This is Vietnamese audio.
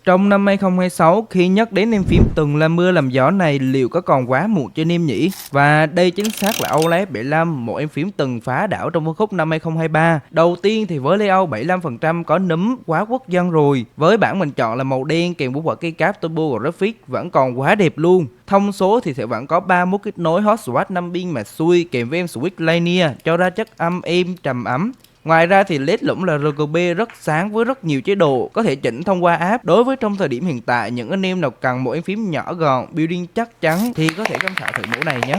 Trong năm 2026, khi nhắc đến em phím từng là mưa làm gió này liệu có còn quá muộn cho anh em nhỉ? Và đây chính xác là OLED 75, một em phím từng phá đảo trong phân khúc năm 2023. Đầu tiên thì với layout 75% có núm quá quốc dân rồi. Với bản mình chọn là màu đen kèm với quả cây cáp Turbo Graphics vẫn còn quá đẹp luôn. Thông số thì sẽ vẫn có 31 kết nối hot swap 5 pin mà xuôi kèm với em switch linear cho ra chất âm êm trầm ấm. Ngoài ra thì LED lũng là RGB rất sáng với rất nhiều chế độ, có thể chỉnh thông qua app. Đối với trong thời điểm hiện tại, những anh em nào cần một em phím nhỏ gọn, built-in chắc chắn thì có thể tham khảo thử mẫu này nhé.